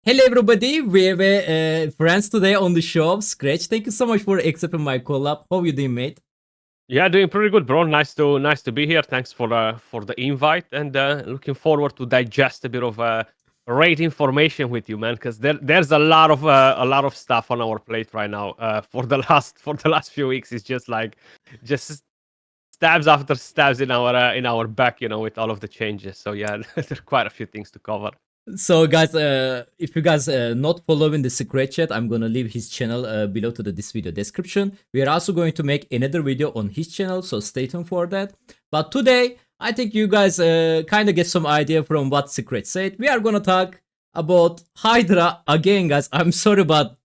Hello everybody, we have friends today on the show. Scratch, thank you so much for accepting my collab. How you doing, mate? Yeah, doing pretty good, bro. Nice to be here. Thanks for the invite, and looking forward to digest a bit of great information with you, man. Because there's a lot of stuff on our plate right now. For the last few weeks, it's just stabs after stabs in our back, with all of the changes. So yeah, there's quite a few things to cover. So guys, if you guys not following the Scratch yet, I'm gonna leave his channel below to this video description. We are also going to make another video on his channel, so stay tuned for that. But today, I think you guys kind of get some idea from what Scratch said. We are gonna talk about Hydra again, guys. I'm sorry, but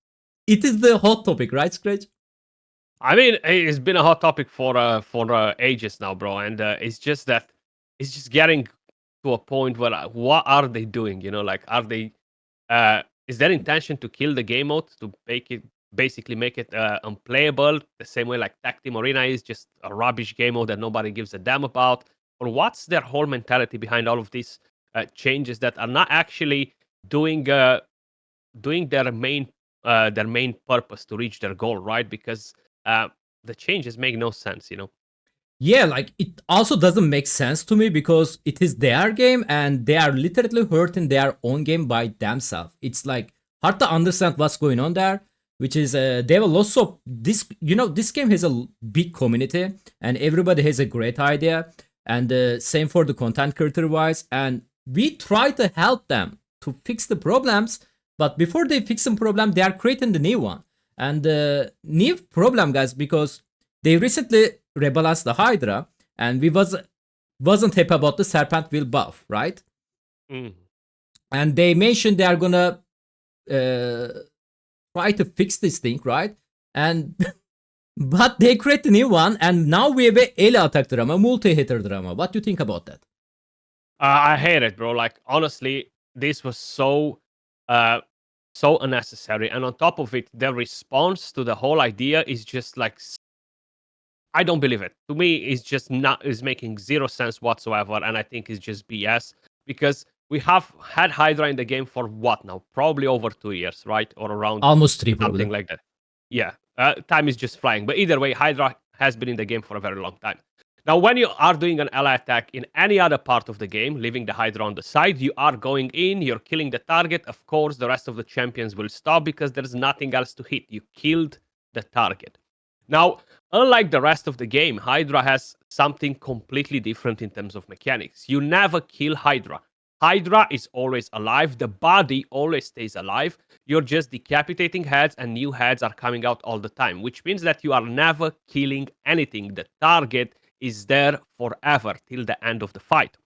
it is the hot topic, right, Scratch? I mean, it's been a hot topic for ages now, bro, and it's just that it's just getting to a point where what are they doing? Like are they is their intention to kill the game mode to make it unplayable the same way like Tag Team Arena is just a rubbish game mode that nobody gives a damn about? Or what's their whole mentality behind all of these changes that are not actually doing doing their main purpose to reach their goal, right? Because uh, the changes make no sense. Yeah, like it also doesn't make sense to me because it is their game and they are literally hurting their own game by themselves. It's like hard to understand what's going on there, which is they have a lots of this. This game has a big community and everybody has a great idea. And same for the content creator wise. And we try to help them to fix the problems, but before they fix some problem, they are creating the new one. And the new problem, guys, because they recently rebalanced the Hydra, and we wasn't happy about the Serpent Will buff, right? Mm. And they mentioned they are gonna try to fix this thing, right? And but they create a new one, and now we have a ele attack drama, multi-hitter drama. What do you think about that? I hate it, bro. Like honestly, this was so unnecessary, and on top of it, the response to the whole idea is just like I don't believe it. To me, it's just not is making zero sense whatsoever, and I think it's just BS because we have had Hydra in the game for what now? Probably over 2 years, right? Or around Almost three, something probably. like that. Yeah, time is just flying. But either way, Hydra has been in the game for a very long time. Now, when you are doing an ally attack in any other part of the game, leaving the Hydra on the side, you are going in, you're killing the target. Of course, the rest of the champions will stop because there's nothing else to hit. You killed the target. Now, unlike the rest of the game, Hydra has something completely different in terms of mechanics. You never kill Hydra. Hydra is always alive. The body always stays alive. You're just decapitating heads, and new heads are coming out all the time, which means that you are never killing anything. The target is there forever till the end of the fight,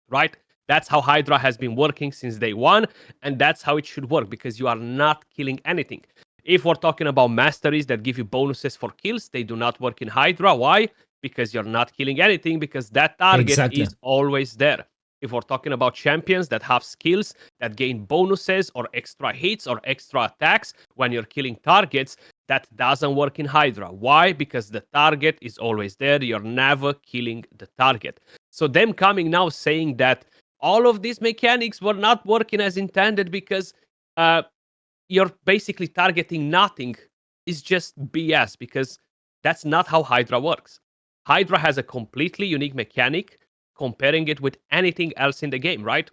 right? That's how Hydra has been working since day one, and that's how it should work because you are not killing anything. If we're talking about masteries that give you bonuses for kills, they do not work in Hydra. Why? Because you're not killing anything, because that target Exactly. is always there. If we're talking about champions that have skills that gain bonuses or extra hits or extra attacks when you're killing targets, that doesn't work in Hydra. Why? Because the target is always there. You're never killing the target. So them coming now saying that all of these mechanics were not working as intended because you're basically targeting nothing is just BS because that's not how Hydra works. Hydra has a completely unique mechanic comparing it with anything else in the game, right?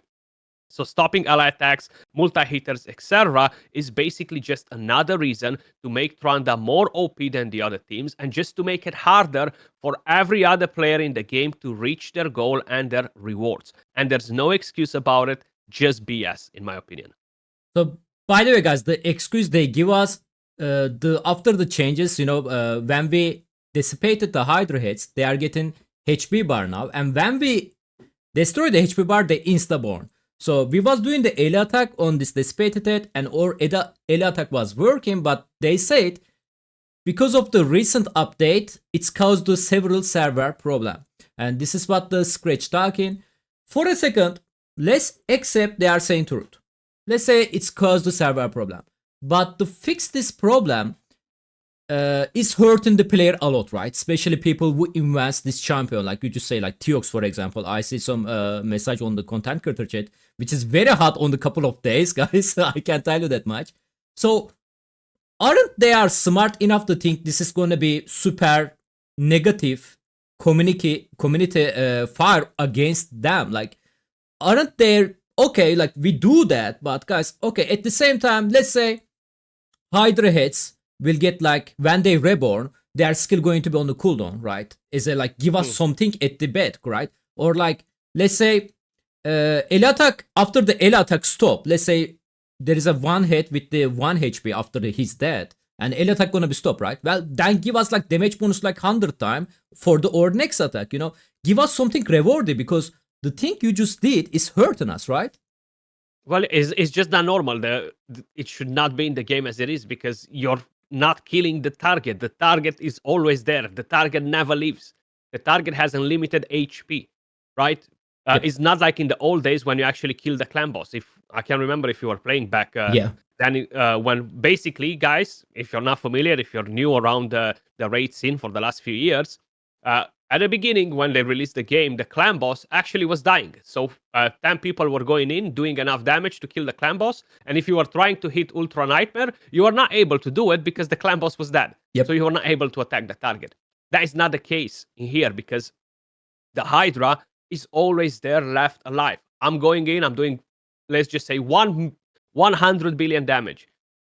So stopping ally attacks, multi-hitters, etc. is basically just another reason to make Trunda more OP than the other teams and just to make it harder for every other player in the game to reach their goal and their rewards. And there's no excuse about it, just BS, in my opinion. So, by the way, guys, the excuse they give us, the after the changes, when we dissipated the Hydra hits, they are getting HP bar now, and when we destroy the HP bar, they insta-born. So we was doing the ele attack on this dissipated hit, and our ele attack was working, but they said because of the recent update, it's caused the several server problem, and this is what the Scratch talking. For a second, let's accept they are saying truth. Let's say it's caused the server problem, but to fix this problem is hurting the player a lot, right? Especially people who invest this champion, like you just say, like Tiox, for example. I see some message on the content creator chat which is very hot on the couple of days, guys. I can't tell you that much. So aren't they are smart enough to think this is going to be super negative community fire against them? Like, aren't they okay? Like, we do that, but guys, okay. At the same time, let's say Hydra heads will get, like, when they reborn, they are still going to be on the cooldown, right? Is it like give us something at the back, right? Or like, let's say L attack, after the L attack stop, let's say there is a one hit with the 1 HP after he's dead, and L attack gonna be stopped, right? Well, then give us like damage bonus like 100 time for the or next attack, you know? Give us something rewarding, because the thing you just did is hurting us, right? Well, it's just not normal. It should not be in the game as it is, because you're not killing the target. The target is always there. The target never leaves. The target has unlimited HP, right? Yep. It's not like in the old days when you actually kill the clan boss. If I can remember, if you were playing back, Yeah. then when basically, guys, if you're not familiar, if you're new around the raid scene for the last few years, at the beginning, when they released the game, the clan boss actually was dying. So 10 people were going in, doing enough damage to kill the clan boss. And if you were trying to hit Ultra Nightmare, you were not able to do it because the clan boss was dead. Yep. So you were not able to attack the target. That is not the case in here, because the Hydra is always there left alive. I'm going in, I'm doing, let's just say, 100 billion damage.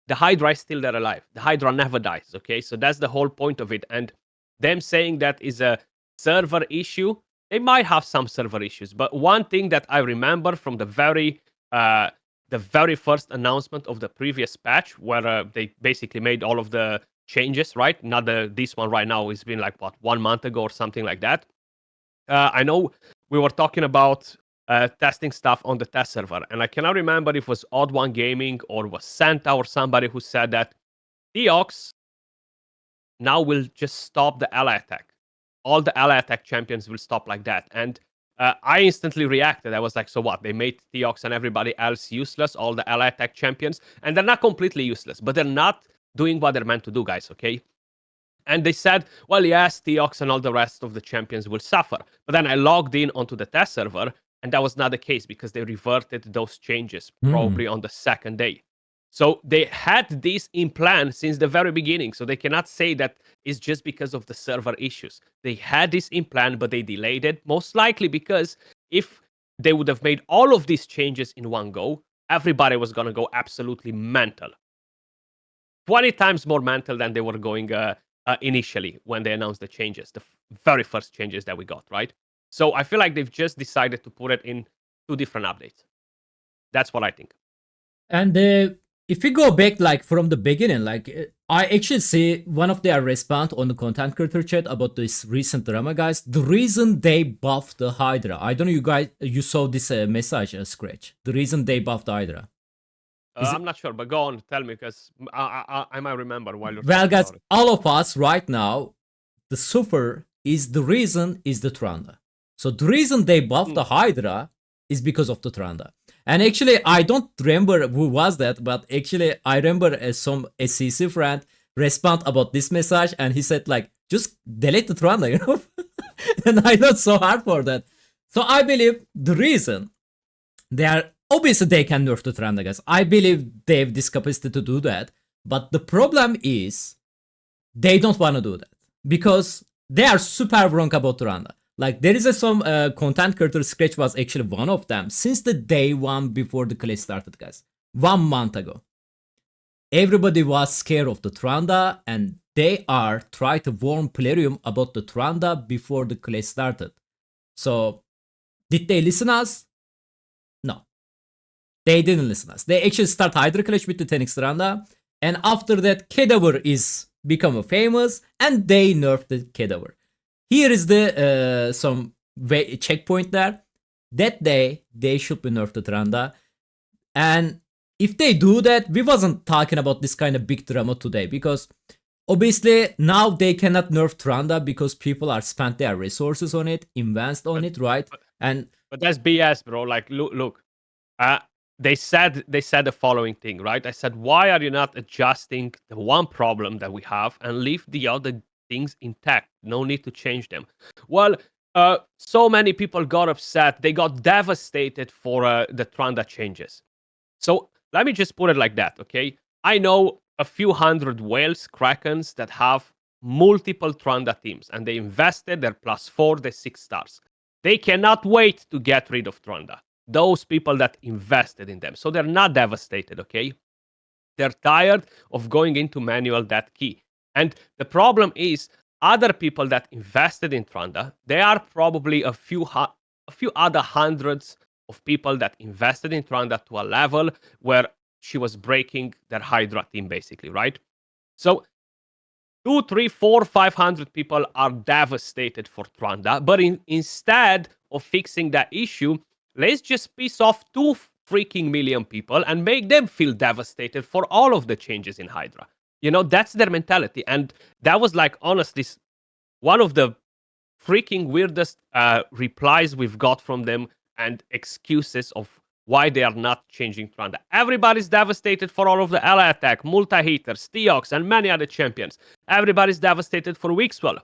The Hydra is still there alive. The Hydra never dies, okay? So that's the whole point of it. And them saying that is a server issue, they might have some server issues. But one thing that I remember from the very first announcement of the previous patch, where they basically made all of the changes, right? Not this one right now. It's been like, what, 1 month ago or something like that. I know we were talking about testing stuff on the test server, and I cannot remember if it was Odd One Gaming or was Santa or somebody who said that Theox now will just stop the ally attack. All the ally attack champions will stop like that. And I instantly reacted. I was like, so what? They made Theox and everybody else useless, all the ally attack champions, and they're not completely useless, but they're not doing what they're meant to do, guys, okay? And they said, well, yes, Theox and all the rest of the champions will suffer. But then I logged in onto the test server, and that was not the case, because they reverted those changes probably on the second day. So they had this in plan since the very beginning. So they cannot say that it's just because of the server issues. They had this in plan, but they delayed it, most likely because if they would have made all of these changes in one go, everybody was going to go absolutely mental. 20 times more mental than they were going initially when they announced the changes, the very first changes that we got, right? So I feel like they've just decided to put it in 2 different updates. That's what I think. And if we go back, like, from the beginning, like, I actually see one of their response on the content creator chat about this recent drama, guys. The reason they buffed the Hydra, I don't know, you saw this message, Scratch. The reason they buffed the Hydra. I'm not sure, but go on, tell me, because I might remember while you're Well, talking guys, about it. all of us right now, the suffer is the reason is the Trunda. So the reason they buffed the Hydra is because of the Trunda. And actually, I don't remember who was that, but actually, I remember some SEC friend respond about this message, and he said, like, just delete the Trunda, you know? And I know it's so hard for that. So I believe the reason they are, obviously they can nerf the Trunda, guys. I believe they have this capacity to do that. But the problem is they don't want to do that because they are super wrong about Trunda. Like, there is some content creator, Scratch was actually one of them since the day one before the class started, guys. 1 month ago. Everybody was scared of the Trunda, and they are trying to warn Plarium about the Trunda before the class started. So, did they listen us? No. They didn't listen us. They actually start Hydra Clash with the 10x Trunda, and after that, Takeover is become famous, and they nerfed the Takeover. Here is the some checkpoint there. That day, they should be nerfed the Trunda. And if they do that, we wasn't talking about this kind of big drama today, because obviously now they cannot nerf Trunda because people are spent their resources on it, invest on it, right? But that's BS, bro. Like, look. They said the following thing, right? I said, why are you not adjusting the one problem that we have and leave the other things intact? No need to change them. Well, So many people got upset. They got devastated for the Trunda changes. So let me just put it like that, okay? I know a few hundred whales, krakens that have multiple Trunda teams, and they invested their +4, their 6 stars. They cannot wait to get rid of Trunda. Those people that invested in them. So they're not devastated, okay? They're tired of going into manual that key. And the problem is, other people that invested in Trunda, there are probably a few other hundreds of people that invested in Trunda to a level where she was breaking their Hydra team, basically, right? So 2, 3, 4, 500 people are devastated for Trunda, but instead of fixing that issue, let's just piss off 2 freaking million people and make them feel devastated for all of the changes in Hydra. You know, that's their mentality. And that was like, honestly, one of the freaking weirdest replies we've got from them and excuses of why they are not changing Trunda. Everybody's devastated for all of the ally attack, multi-hitters, Theox, and many other champions. Everybody's devastated for Wixwell,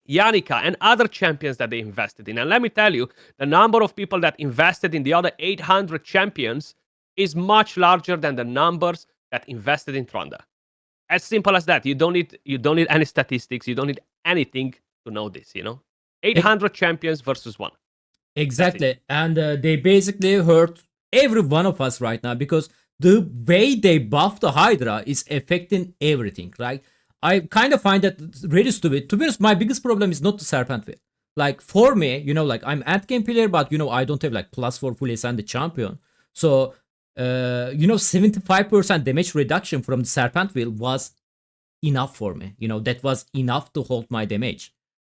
Yannicka, and other champions that they invested in. And let me tell you, the number of people that invested in the other 800 champions is much larger than the numbers that invested in Trunda. As simple as that. You don't need any statistics. You don't need anything to know this. 800 champions versus one. Exactly. And they basically hurt every one of us right now because the way they buff the Hydra is affecting everything, right? I kind of find that really stupid. To be honest, my biggest problem is not the Serpent Wheel. Like for me, like I'm at game player, but I don't have like +4 full and the champion. So 75% damage reduction from the Serpent Wheel was enough for me. That was enough to hold my damage.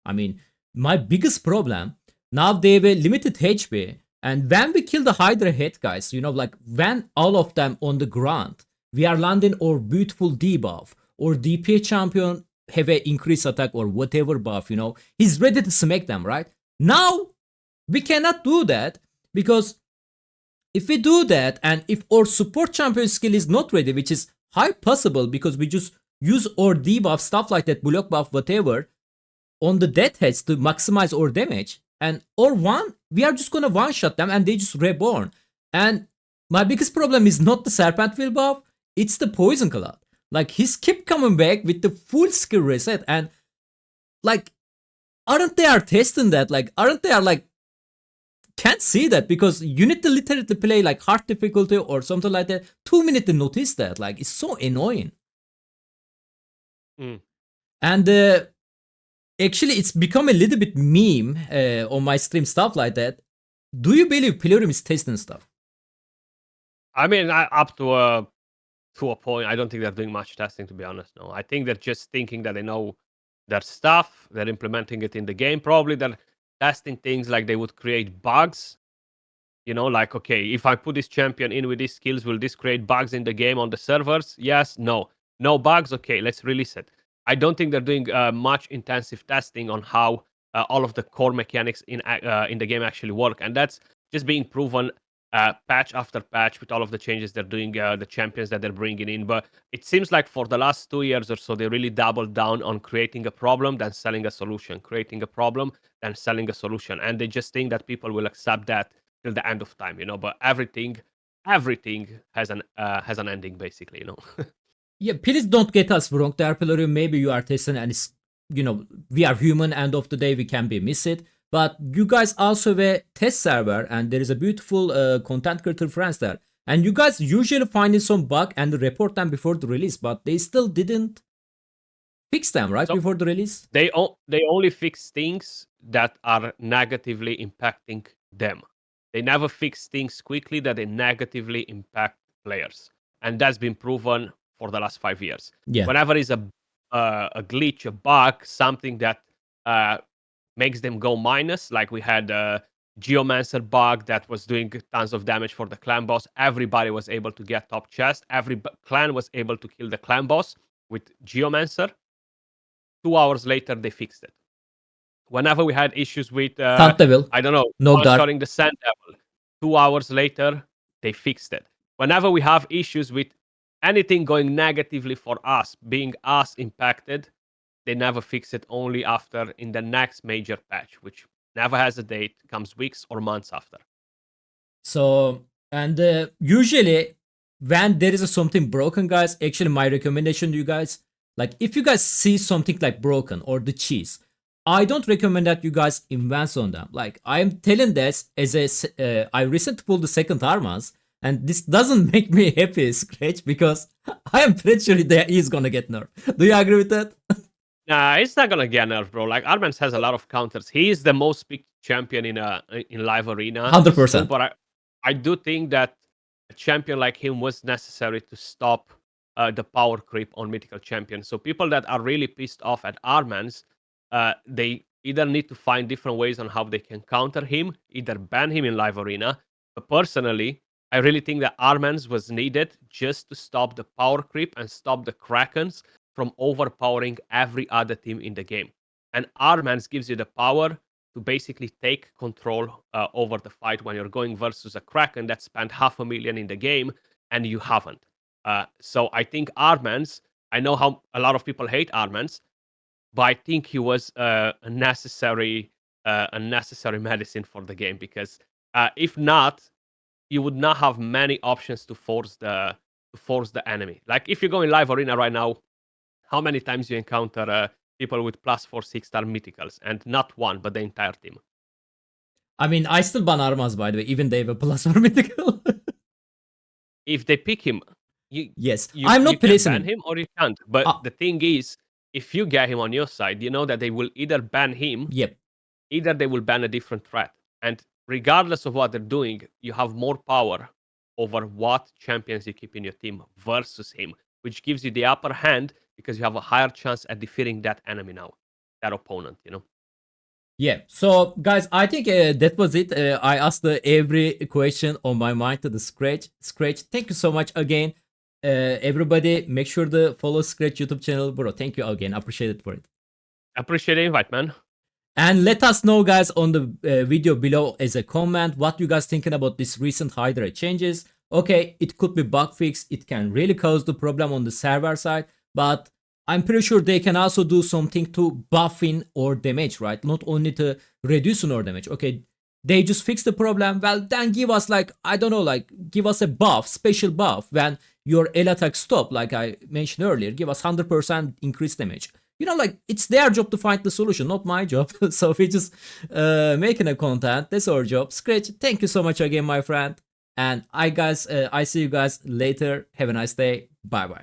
I mean, my biggest problem now, they have a limited HP, and when we kill the Hydra head guys, like when all of them on the ground, we are landing our beautiful debuff or DPS champion have a increased attack or whatever buff, he's ready to smack them, right? Now we cannot do that because if we do that and if our support champion skill is not ready, which is high possible because we just use our debuff, stuff like that, block buff, whatever, on the death heads to maximize our damage, and or we are just gonna one shot them and they just reborn. And my biggest problem is not the Serpent Wheel buff, it's the Poison Cloud. Like he's keep coming back with the full skill reset, and like aren't they are testing that? Like aren't they are like can't see that because you need to literally play like hard difficulty or something like that. 2 minutes to notice that. Like it's so annoying. And actually, it's become a little bit meme on my stream, stuff like that. Do you believe Pilorium is testing stuff? I mean, up to a point, I don't think they're doing much testing, to be honest. No, I think they're just thinking that they know their stuff. They're implementing it in the game. Probably they're testing things like they would create bugs. Like, okay, if I put this champion in with these skills, will this create bugs in the game on the servers? Yes, no. No bugs? Okay, let's release it. I don't think they're doing much intensive testing on how all of the core mechanics in the game actually work. And that's just being proven patch after patch with all of the changes they're doing, the champions that they're bringing in. But it seems like for the last 2 years or so, they really doubled down on creating a problem, then selling a solution, creating a problem, then selling a solution. And they just think that people will accept that till the end of time, but everything has an ending, basically. Yeah, please don't get us wrong there, Pilorium. Maybe you are testing and it's, we are human, end of the day, we can be miss it. But you guys also have a test server and there is a beautiful content creator friends there. And you guys usually find some bug and report them before the release, but they still didn't fix them, right, before the release? They only fix things that are negatively impacting them. They never fix things quickly that they negatively impact players. And that's been proven for the last 5 years. Yeah. Whenever is a glitch, a bug, something that makes them go minus, like we had a Geomancer bug that was doing tons of damage for the clan boss. Everybody was able to get top chest. Every clan was able to kill the clan boss with Geomancer. 2 hours later, they fixed it. Whenever we had issues with, Devil. I don't know, No shotting the Sand Devil, 2 hours later, they fixed it. Whenever we have issues with anything going negatively for us, being us impacted, they never fix it, only after in the next major patch, which never has a date, comes weeks or months after. So, and usually when there is something broken, guys, actually my recommendation to you guys, like if you guys see something like broken or the cheese, I don't recommend that you guys invest on them. Like I am telling this as I recently pulled the second armas, and this doesn't make me happy, Scratch, because I am pretty sure that he's gonna get nerfed. Do you agree with that? Nah, it's not gonna get nerfed, bro. Like Armans has a lot of counters. He is the most picked champion in live arena. 100%. But I do think that a champion like him was necessary to stop the power creep on mythical champions. So people that are really pissed off at Armans, they either need to find different ways on how they can counter him, either ban him in live arena. But personally, I really think that Armans was needed just to stop the power creep and stop the Krakens from overpowering every other team in the game. And Armans gives you the power to basically take control over the fight when you're going versus a Kraken that spent 500,000 in the game and you haven't. So I think Armans, I know how a lot of people hate Armans, but I think he was a necessary medicine for the game, because if not, you would not have many options to force the enemy. Like if you go in live arena right now, how many times you encounter people with +4, 6-star mythicals, and not one, but the entire team. I mean, I still ban armas, by the way, even they have a +1 mythical. If they pick him, yes, you, I'm you not can placing ban him or you can't. But the thing is, if you get him on your side, you know that they will either ban him, Yep. either they will ban a different threat. And regardless of what they're doing, you have more power over what champions you keep in your team versus him, which gives you the upper hand because you have a higher chance at defeating that enemy now, that opponent, you know? Yeah. So, guys, I think that was it. I asked every question on my mind to the Scratch. Scratch, thank you so much again. Everybody, make sure to follow Scratch YouTube channel, bro. Thank you again. Appreciate it for it. Appreciate the invite, man. And let us know, guys, on the video below as a comment what you guys thinking about this recent Hydra changes. Okay, it could be bug fix. It can really cause the problem on the server side, but I'm pretty sure they can also do something to buff in or damage, right? Not only to reduce in or damage. Okay, they just fix the problem. Well, then give us like, I don't know, like give us a buff, special buff when your L attack stop, like I mentioned earlier. Give us 100% increased damage. You know, like it's their job to find the solution, not my job. So we just making a content. That's our job. Scratch, thank you so much again, my friend. And I see you guys later. Have a nice day. Bye bye.